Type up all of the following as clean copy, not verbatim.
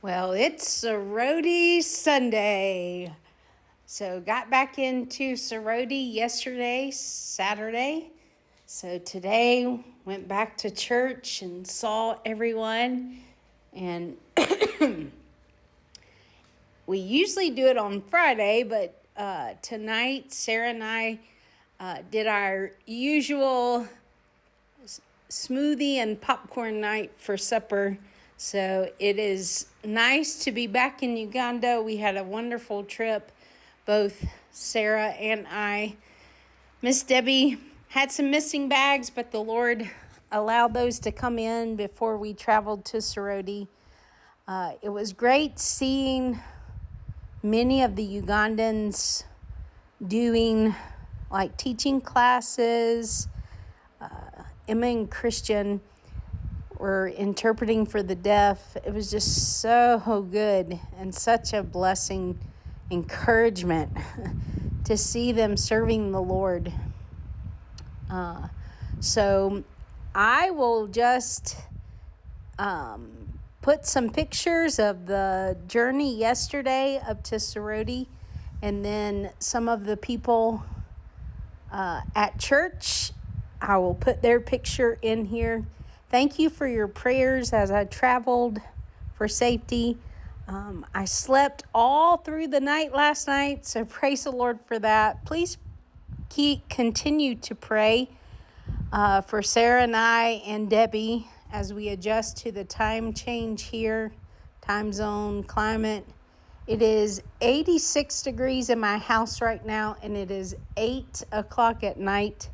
Well, it's Soroti Sunday. So got back into Soroti yesterday, Saturday. So today went back to church and saw everyone. And we usually do it on Friday, but tonight Sarah and I did our usual smoothie and popcorn night for supper. So it is nice to be back in Uganda. We had a wonderful trip, both Sarah and I. Miss Debbie had some missing bags, but the Lord allowed those to come in before we traveled to Soroti. It was great seeing many of the Ugandans doing like teaching classes. Emma and Christian were interpreting for the deaf. It was just so good and such a blessing, encouragement to see them serving the Lord. So I will just put some pictures of the journey yesterday up to Soroti, and then some of the people at church. I will put their picture in here. Thank you for your prayers as I traveled for safety. I slept all through the night last night, so praise the Lord for that. Please continue to pray for Sarah and I and Debbie as we adjust to the time change here, time zone, climate. It is 86 degrees in my house right now, and it is 8 o'clock at night.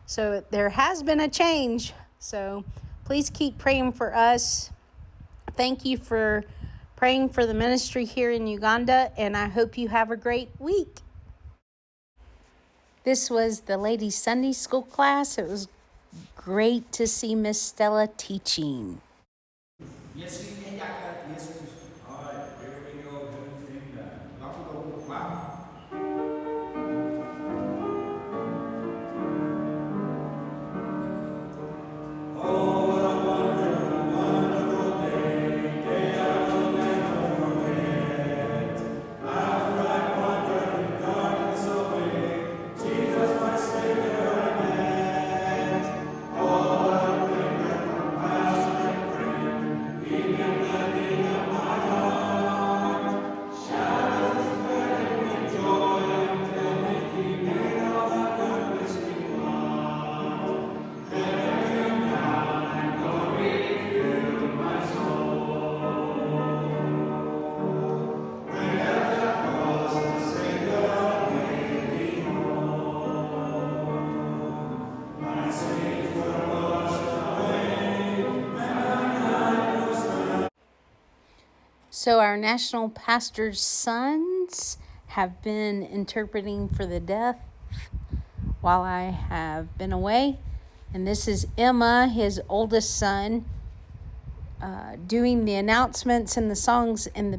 So there has been a change. So please keep praying for us. Thank you for praying for the ministry here in Uganda, and I hope you have a great week. This was the ladies' Sunday school class. It was great to see Miss Stella teaching. Yes, we can. Yes, all right, here we go. Everything done. Wow. Oh, what a wonderful, wonderful day. Day I will never forget. After I wandered in darkness away, Jesus, my Savior, I met. Oh, what a tender, compassionate friend. He knew the need of my heart. Shadows spreading with joy until He made all the darkness depart. Heaven came down and glory filled my soul. When at the cross the Savior made me whole. My sins were washed away, and my life was found. So our national pastor's sons have been interpreting for the deaf while I have been away. And this is Emma, his oldest son, doing the announcements and the songs in the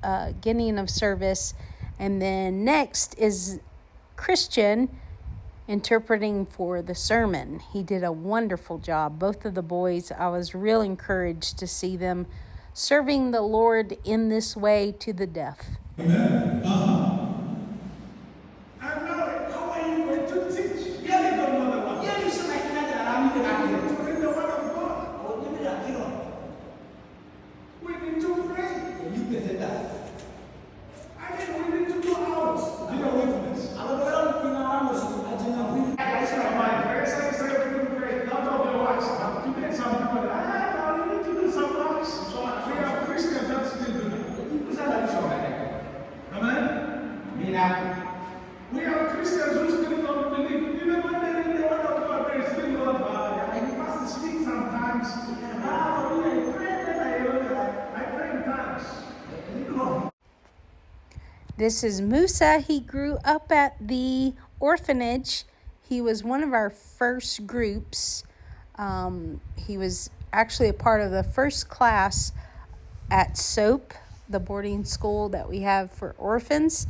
beginning of service. And then next is Christian interpreting for the sermon. He did a wonderful job. Both of the boys, I was real encouraged to see them serving the Lord in this way to the deaf. Amen. I know it. How are you going to teach? Yeah, you don't know the word. Yeah, you should like that. I'm going to read the word of God. Oh, give me that. Get on. We need to pray. You can say that. I mean, we need to go out. Be a witness. I'm going to pray. I said, my prayer says everything pray. Not of the works. Today, some people are like, no, you need to do some works. So we have Christians that still do that. Amen? We have Christians who still don't believe. Even when they read the word of God, they still don't. I fast to speak sometimes. For me, I pray that I pray in tongues. This is Musa. He grew up at the orphanage. He was one of our first groups. He was actually a part of the first class at SOAP, the boarding school that we have for orphans.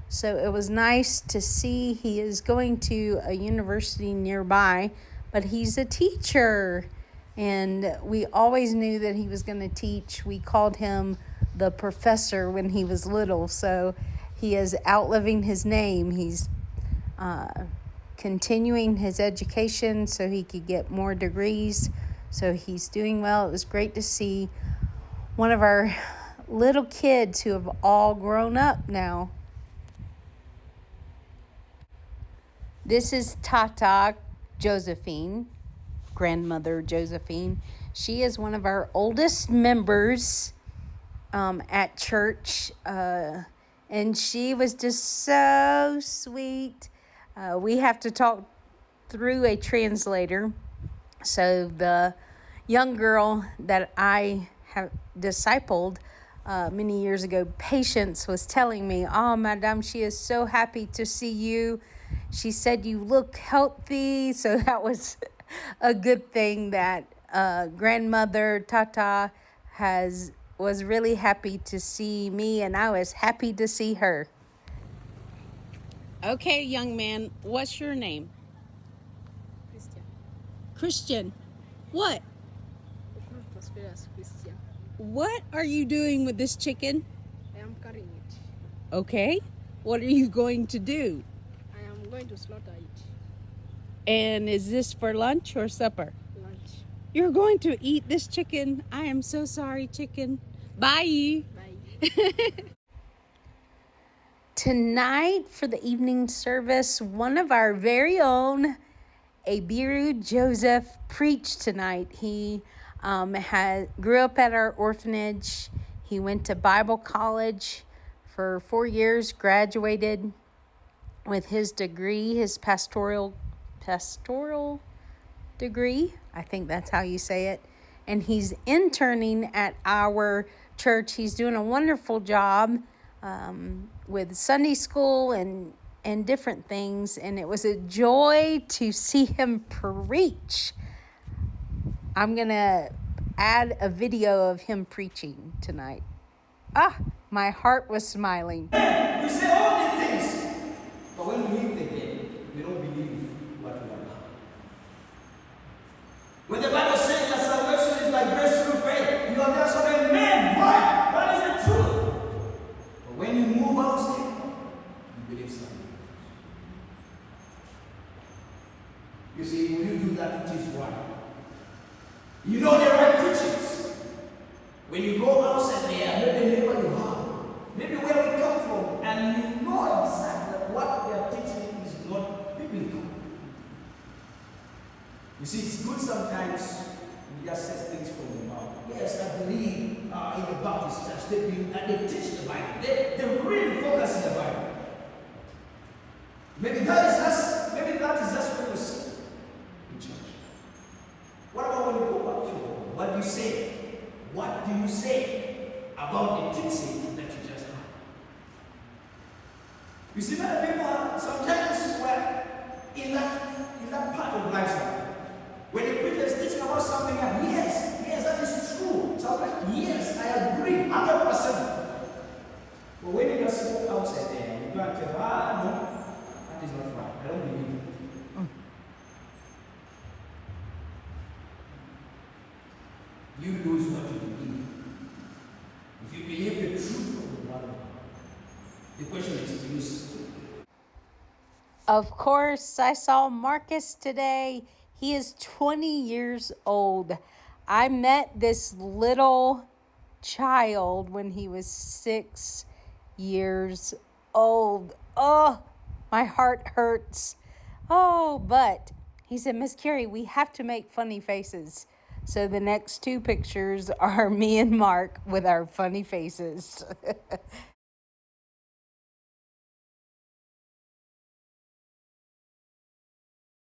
So it was nice to see. He is going to a university nearby, but he's a teacher. And we always knew that he was going to teach. We called him the professor when he was little. So he is outliving his name. He's continuing his education so he could get more degrees. So he's doing well. It was great to see one of our little kids who have all grown up now. This is Tata Josephine, grandmother Josephine. She is one of our oldest members at church, and she was just so sweet. We have to talk through a translator. So the young girl that I have discipled many years ago, Patience, was telling me, "Oh, Madame, she is so happy to see you. She said you look healthy." So that was a good thing that grandmother Tata was really happy to see me, and I was happy to see her. Okay, young man, what's your name? Christian. Christian. What? Christian. What are you doing with this chicken? I am carrying it. Okay. What are you going to do? I am going to slaughter it. And is this for lunch or supper? Lunch. You're going to eat this chicken? I am so sorry, chicken. Bye. Bye. Tonight for the evening service, one of our very own, Abiru Joseph, preached tonight. He grew up at our orphanage. He went to Bible college for 4 years, graduated with his degree, his pastoral degree. I think that's how you say it. And he's interning at our church. He's doing a wonderful job with Sunday school and different things. And it was a joy to see him preach. I'm going to add a video of him preaching tonight. My heart was smiling. We say all these things, but when we meet again, we don't believe what we have done. When the Bible says that salvation is by grace through faith, you are just saying, "Man, why? That is the truth." But when you move out, you believe something. You see, when you do that, it is right. You know the right teachings. When you go outside there, maybe neighbor you have, maybe where we come from, and you know exactly what they are teaching is not biblical. You see, it's good sometimes we just say things from the mouth. Yes, I believe in the Baptist church, they teach the Bible. They really focus in the Bible. Maybe that is just what you see in church. What about when you go back to home? What do you say? What do you say about the teaching that you just had? You see, many people sometimes were in that part of life. When the preacher is teaching about something, and yes, that is true. Sometimes, yes, I agree, 100%. But when you just go outside there, you go and tell, no, that is not right. I don't believe it. You lose what you believe. If you believe the truth of the Bible, the question is, do you still? Of course, I saw Marcus today. He is 20 years old. I met this little child when he was 6 years old. Oh, my heart hurts. Oh, but he said, "Miss Carrie, we have to make funny faces." So the next two pictures are me and Mark with our funny faces.